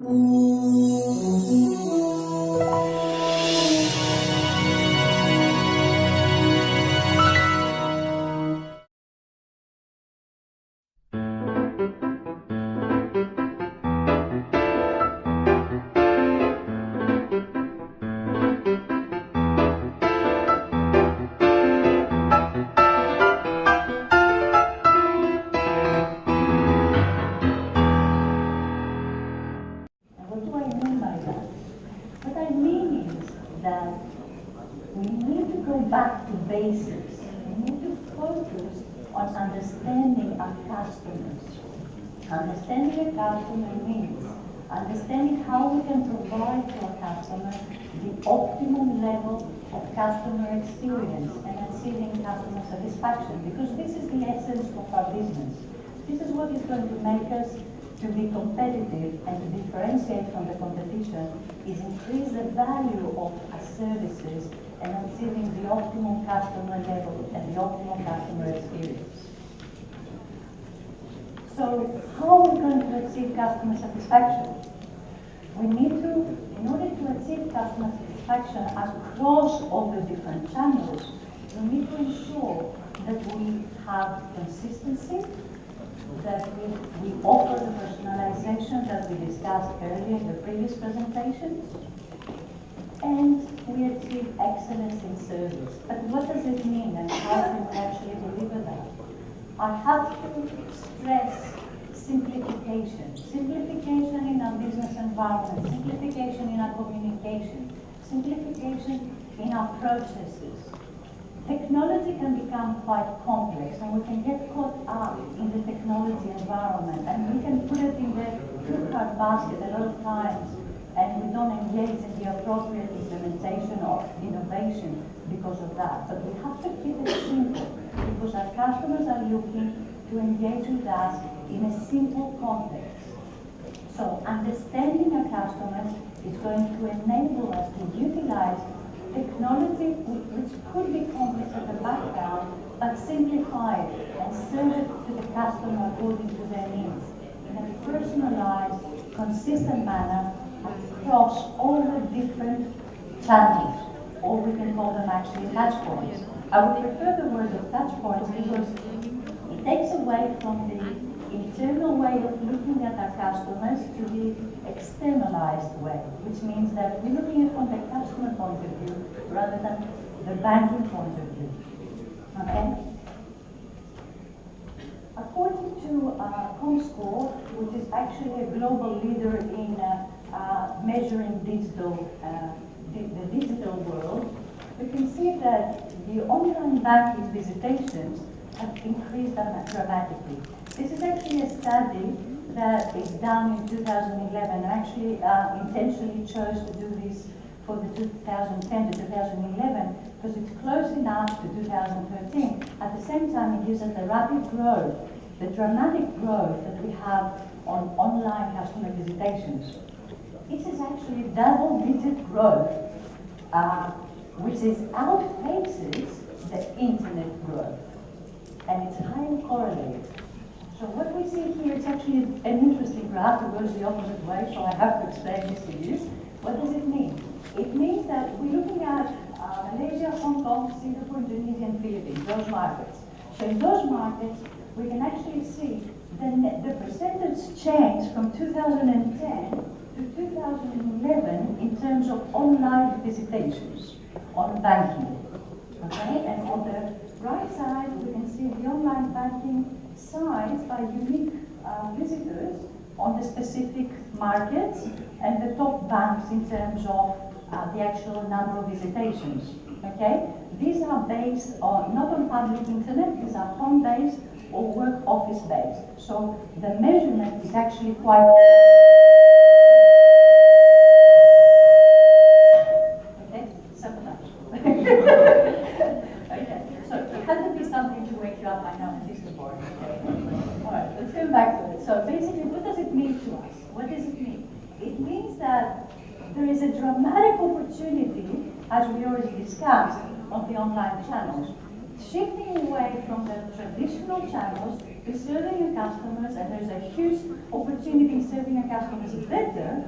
What do I mean by that? What I mean is that we need to go back to basics. We need to focus on understanding our customers. Understanding a customer means understanding how we can provide to our customers the optimum level of customer experience and achieving customer satisfaction, because this is the essence of our business. This is what is going to make us to be competitive and to differentiate from the competition, is increase the value of our services and achieving the optimum customer level and the optimum customer experience. So how are we going to achieve customer satisfaction? We need to, in order to achieve customer satisfaction across all the different channels, we need to ensure that we have consistency, that we offer the personalization that we discussed earlier in the previous presentations, and we achieve excellence in service. But what does it mean and how can we actually deliver that? I have to stress simplification. Simplification in our business environment, simplification in our communication, simplification in our processes. Technology can become quite complex, and we can get caught up in the technology environment, and we can put it in the fruit-cart basket a lot of times, and we don't engage in the appropriate implementation of innovation because of that. But we have to keep it simple, because our customers are looking to engage with us in a simple context. So understanding our customers is going to enable us to utilize technology which could be complex at the background, but simplify it and serve it to the customer according to their needs in a personalized, consistent manner across all the different channels, or we can call them actually touch points. I would prefer the word of touch points because it takes away from the internal way of looking at our customers to the externalized way, which means that we're looking at it from the customer point of view rather than the banking point of view. Okay? According to Comscore, which is actually a global leader in measuring the digital world, we can see that the online banking visitations have increased dramatically. This is actually a study that is done in 2011. I actually intentionally chose to do this for the 2010 to 2011 because it's close enough to 2013. At the same time, it gives us the rapid growth, the dramatic growth that we have on online customer visitations. This is actually double-digit growth, which outpaces the internet growth, and it's highly correlated. So what we see here is actually an interesting graph that goes the opposite way, so I have to explain this to you. What does it mean? It means that we're looking at Malaysia, Hong Kong, Singapore, Indonesia, and Philippines, those markets. So in those markets, we can actually see the percentage change from 2010 to 2011 in terms of online visitations on banking. Okay, and on the right side, we can see the online banking size by unique visitors on the specific markets and the top banks in terms of the actual number of visitations. Okay, these are based on not on public internet; these are home-based or work office-based. So the measurement is actually quite. Okay, sabotage. Okay, so it had to be something to wake you up. I know this is boring. All right, let's go back to it. So basically, what does it mean to us? What does it mean? It means that there is a dramatic opportunity, as we already discussed, on the online channels, shifting away from the traditional channels be serving your customers, and there's a huge opportunity in serving your customers better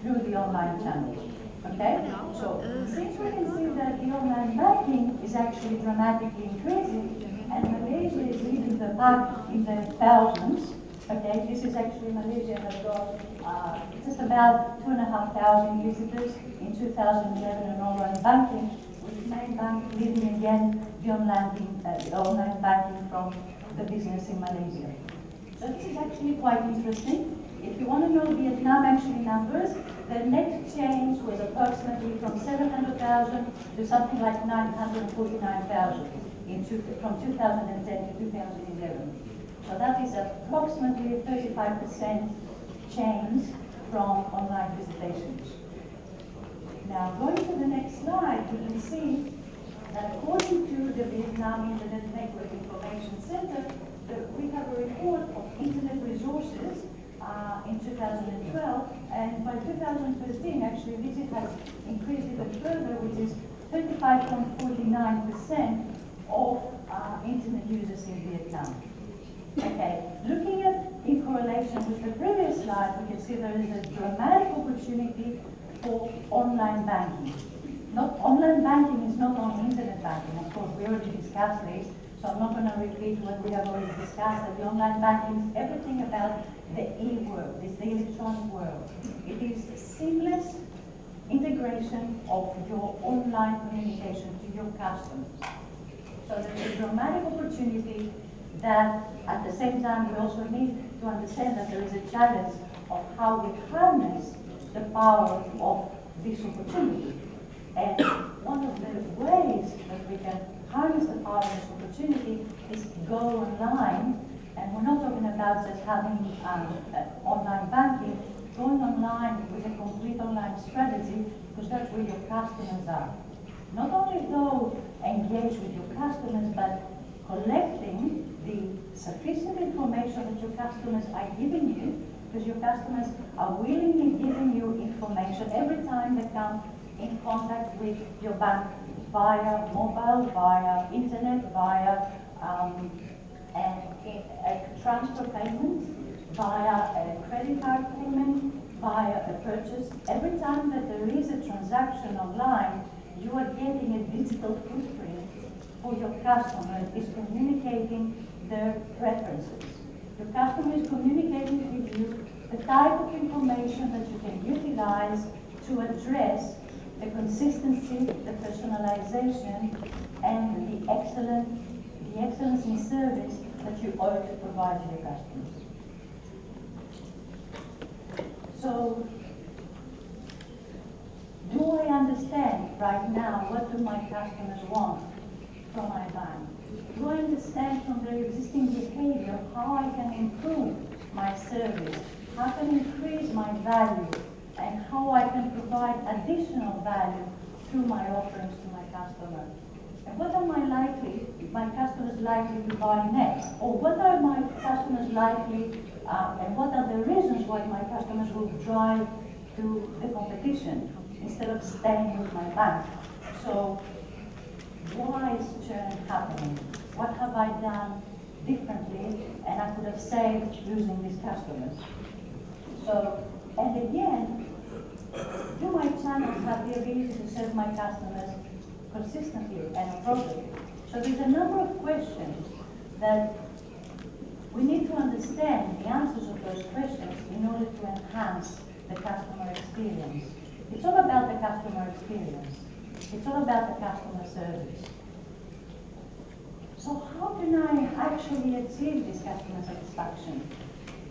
through the online channels. Okay? So since we can see that the online banking is actually dramatically increasing, and Malaysia is leading the pack in the thousands. Okay, this is actually Malaysia has got just about 2,500 visitors in 2011 in online banking, with the main bank leading again the online banking from the business in Malaysia. So this is actually quite interesting. If you want to know Vietnam actually numbers, the net change was approximately from 700,000 to something like 949,000 from 2010 to 2011. So that is approximately a 35% change from online visitations. Now, going to the next slide, you can see that according to the Vietnam Internet Network Information Center, we have a report of internet resources in 2012, and by 2013, actually, this has increased even further, which is 35.49% of internet users in Vietnam. Okay, looking at in correlation with the previous slide, we can see there is a dramatic opportunity for online banking. Online banking is not only internet banking, of course, we already discussed this, so I'm not going to repeat what we have already discussed, that the online banking is everything about the e-world, it's the electronic world. It is seamless integration of your online communication to your customers. So there's a dramatic opportunity that at the same time we also need to understand that there is a challenge of how we harness the power of this opportunity. And one of the ways that we can harness the power of this opportunity is go online. And we're not talking about just having online banking, going online with a complete online strategy, because that's where your customers are. Not only though engage with your customers, but collecting the sufficient information that your customers are giving you, because your customers are willingly giving you information every time they come in contact with your bank via mobile, via internet, via a transfer payment, via a credit card payment, via a purchase. Every time that there is a transaction online, you are getting a digital footprint for your customer, is communicating their preferences. Your customer is communicating with you the type of information that you can utilize to address the consistency, the personalization, and the excellence in service that you ought to provide to your customers. So, do I understand right now what do my customers want from my bank? Do I understand from their existing behavior how I can improve my service, how I can increase my value, and how I can provide additional value through my offerings to my customer? And what are my customers likely to buy next? Or what are my customers likely, and what are the reasons why my customers will drive to the competition instead of staying with my bank? So, why is churn happening? What have I done differently? And I could have saved losing these customers. So, and again, do my channels have the ability to serve my customers consistently and appropriately? So there's a number of questions that we need to understand the answers of those questions in order to enhance the customer experience. It's all about the customer experience. It's all about the customer service. So how can I actually achieve this customer satisfaction?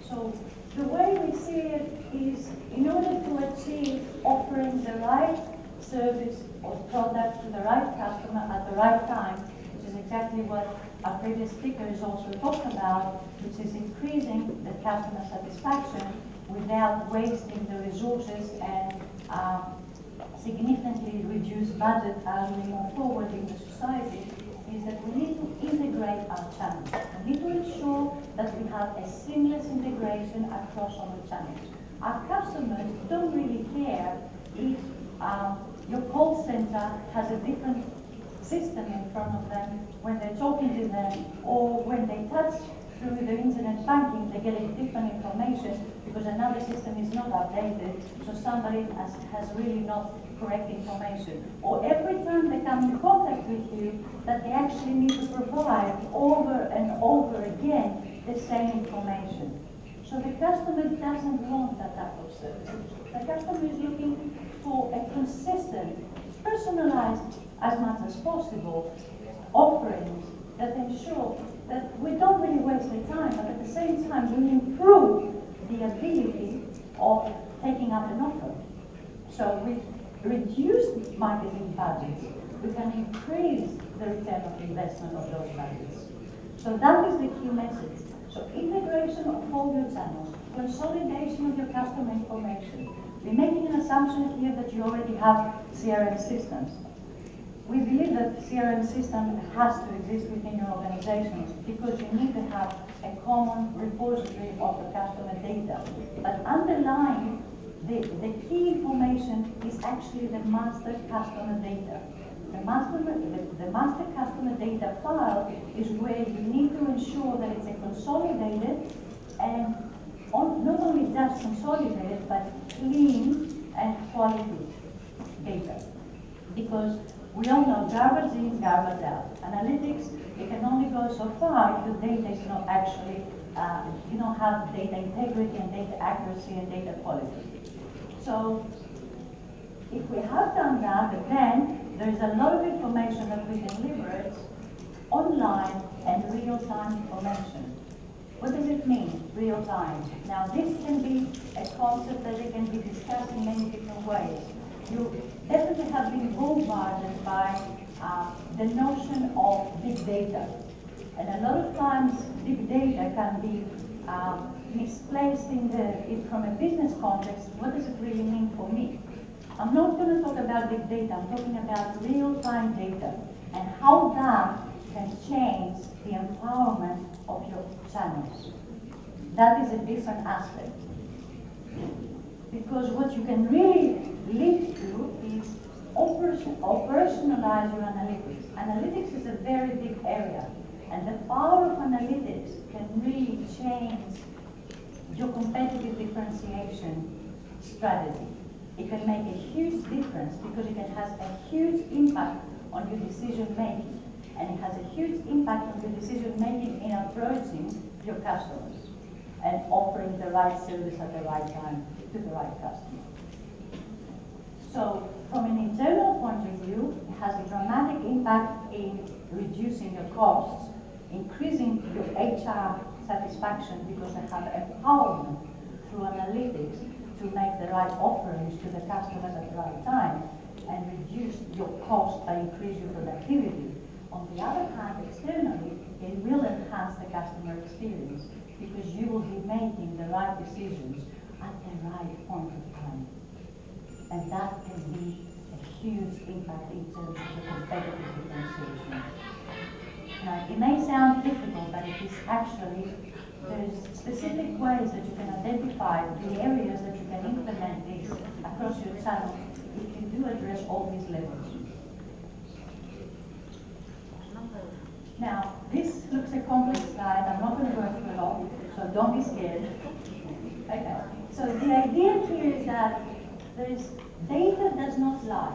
So the way we see it is, in order to achieve offering the right service or product to the right customer at the right time, which is exactly what our previous speakers also talked about, which is increasing the customer satisfaction without wasting the resources and significantly reduce budget as we move forward in the society, is that we need to integrate our channels. We need to ensure that we have a seamless integration across all the channels. Our customers don't really care if your call center has a different system in front of them when they're talking to them, or when they touch through the internet banking, they get different information because another system is not updated, so somebody has really not correct information. Or every time they come in contact with you, that they actually need to provide over and over again the same information. So the customer doesn't want that type of service. The customer is looking for a consistent, personalized, as much as possible, offerings that ensure that we don't really waste the time, but at the same time we improve the ability of taking up an offer. So with reduced marketing budgets, we can increase the return of investment of those budgets. So that is the key message. So integration of all your channels, consolidation of your customer information. We're making an assumption here that you already have CRM systems. We believe that CRM system has to exist within your organization because you need to have a common repository of the customer data. But underlying the key information is actually the master customer data. The master customer data file is where you need to ensure that it's a consolidated and not only just consolidated, but clean and quality data. Because we all know garbage in, garbage out. Analytics, it can only go so far if the data is not actually, you don't have data integrity and data accuracy and data quality. So if we have done that, then there is a lot of information that we can leverage online and real-time information. What does it mean, real-time? Now, this can be a concept that it can be discussed in many different ways. You definitely have been bombarded by the notion of big data. And a lot of times, big data can be misplaced from a business context. What does it really mean for me? I'm not going to talk about big data, I'm talking about real-time data and how that can change the empowerment of your channels. That is a different aspect. Because what you can really lead to is operationalize your analytics. Analytics is a very big area, and the power of analytics can really change your competitive differentiation strategy. It can make a huge difference because it has a huge impact on your decision making, and it has a huge impact on your decision making in approaching your customers and offering the right service at the right time to the right customer. So from an internal point of view, it has a dramatic impact in reducing your costs, increasing your HR satisfaction because they have empowerment through analytics to make the right offerings to the customers at the right time and reduce your cost by increasing your productivity. On the other hand, externally, it will enhance the customer experience because you will be making the right decisions at the right point of time. And that can be a huge impact in terms of the competitive differentiation. Now, it may sound difficult, but it is actually, there's specific ways that you can identify the areas that you can implement this across your channel if you do address all these levels. Now, this looks a complex slide. I'm not going to go through it all, so don't be scared. Okay. So the idea here is that data does not lie.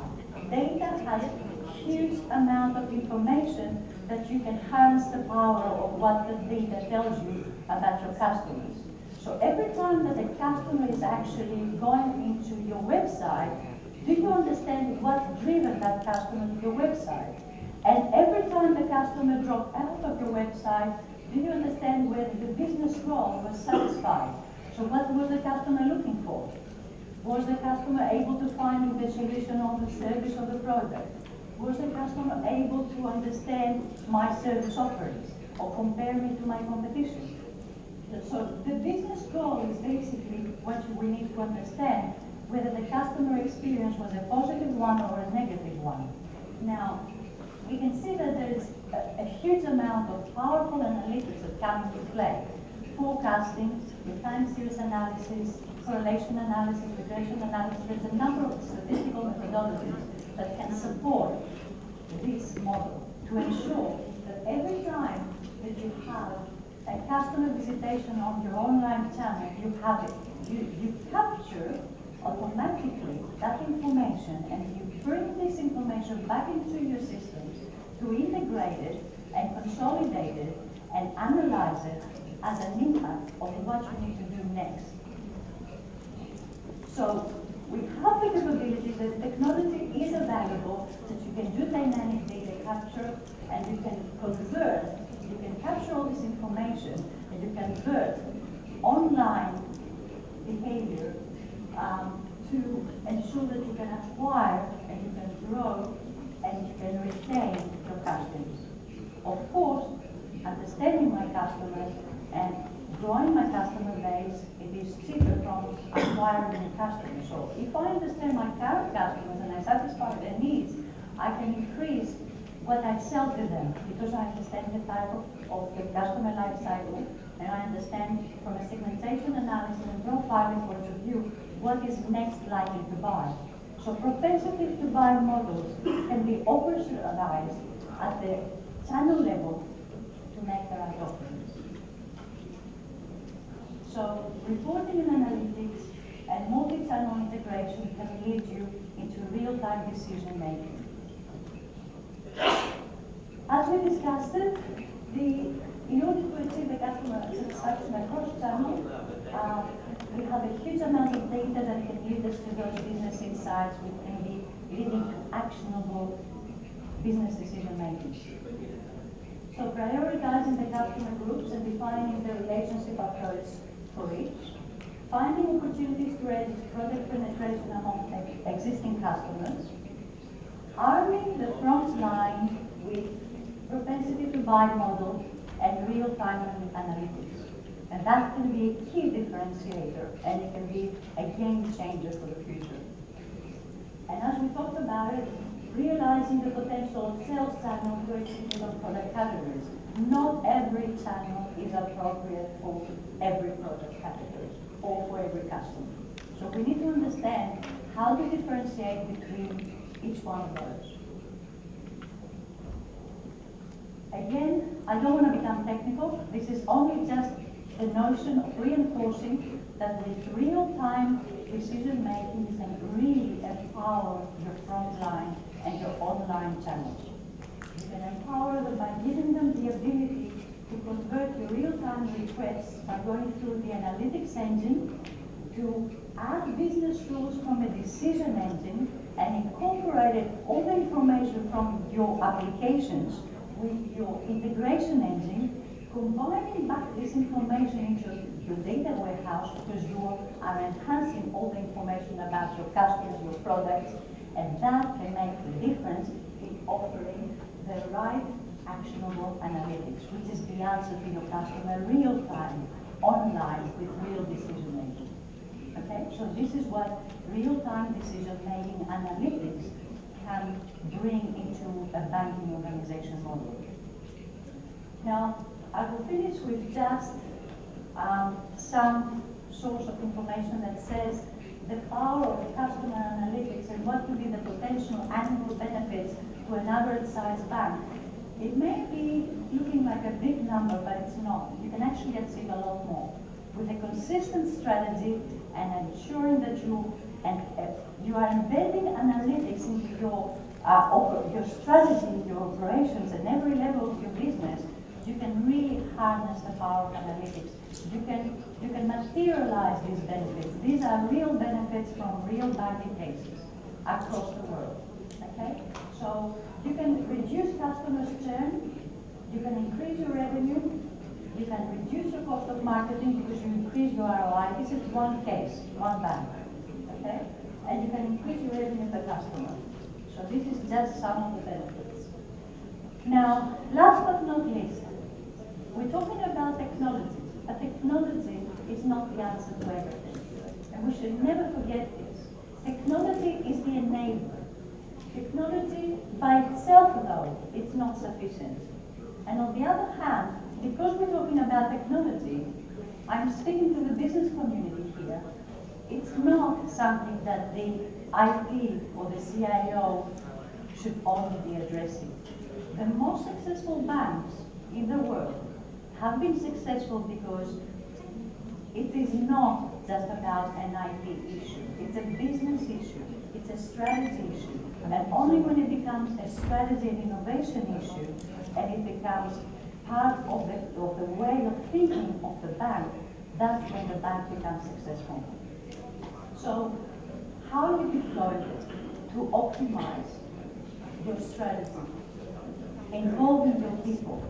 Data has a huge amount of information that you can harness the power of what the data tells you about your customers. So every time that a customer is actually going into your website, do you understand what's driven that customer to your website? And every time the customer dropped out of your website, do you understand whether the business role was satisfied? So what was the customer looking for? Was the customer able to find the solution or the service or the product? Was the customer able to understand my service offerings or compare me to my competition? So the business goal is basically what we need to understand, whether the customer experience was a positive one or a negative one. Now, we can see that there is a huge amount of powerful analytics that come into play. Forecasting, time series analysis, correlation analysis, regression analysis. There's a number of statistical methodologies that can support this model to ensure that every time that you have a customer visitation on your online channel, you have it. You capture automatically that information and you bring this information back into your systems to integrate it and consolidate it and analyze it as an impact of what you need to do next. So we have the capability, the technology is available, that you can do dynamic data capture and you can convert, you can capture all this information and you can convert online behavior to ensure that you can acquire and you can grow and you can retain your customers. Of course, understanding my customers and growing my customer base, it is cheaper from acquiring new customers. So if I understand my current customers and I satisfy their needs, I can increase what I sell to them because I understand the type of the customer life cycle and I understand from a segmentation analysis and profiling point of view what is next likely to buy. So propensity to buy models can be operationalized at the channel level to make the right offerings. So reporting and analytics and multi-channel integration can lead you into real-time decision making. As we discussed it, in order to achieve the customer satisfaction across channels, we have a huge amount of data that can lead us to those business insights, which can be leading to actionable business decision making. So prioritizing the customer groups and defining the relationship approach for each, finding opportunities to raise product penetration among existing customers, arming the front line with propensity to buy model and real-time analytics. And that can be a key differentiator and it can be a game changer for the future. And as we talked about it, realizing the potential of sales channels to execute on product categories. Not every channel is appropriate for every product category or for every customer. So we need to understand how to differentiate between each one of those. Again, I don't want to become technical. This is only just the notion of reinforcing that with real-time decision making, you can really empower your front line and your online channels. You can empower them by giving them the ability to convert your real-time requests by going through the analytics engine, to add business rules from a decision engine and incorporate all the information from your applications with your integration engine, combining back this information into your data warehouse because you are enhancing all the information about your customers, your products, and that can make the difference in offering the right actionable analytics, which is the answer to your customer real time, online, with real decision making. Okay, so this is what real-time decision-making analytics can bring into a banking organization model. Now, I will finish with just some source of information that says the power of customer analytics and what could be the potential annual benefits to an average-sized bank. It may be looking like a big number, but it's not. You can actually achieve a lot more. With a consistent strategy and ensuring that you are embedding analytics into your strategy, your operations, and every level of your business, you can really harness the power of analytics. You can materialize these benefits. These are real benefits from real banking cases across the world. Okay? So you can reduce customers' churn, you can increase your revenue, you can reduce your cost of marketing because you increase your ROI. This is one case, one bank. Okay? And you can increase your revenue per customer. So this is just some of the benefits. Now, last but not least, we're talking about technology, but technology is not the answer to everything. And we should never forget this. Technology is the enabler. Technology by itself, though, it's not sufficient. And on the other hand, because we're talking about technology, I'm speaking to the business community here. It's not something that the IT or the CIO should only be addressing. The most successful banks in the world have been successful because it is not just about an IT issue. It's a business issue. It's a strategy issue. And only when it becomes a strategy and innovation issue, and it becomes part of the way of thinking of the bank, that's when the bank becomes successful. So, how you deploy it to optimize your strategy, involving your people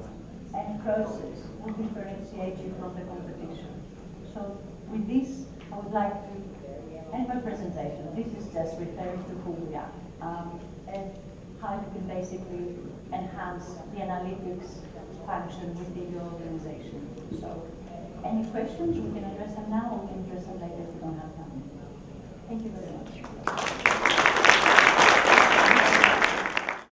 and process will differentiate you from the competition. So with this, I would like to end my presentation. This is just referring to who we are and how you can basically enhance the analytics function within your organization. So any questions, we can address them now or we can address them later if we don't have time. Thank you very much.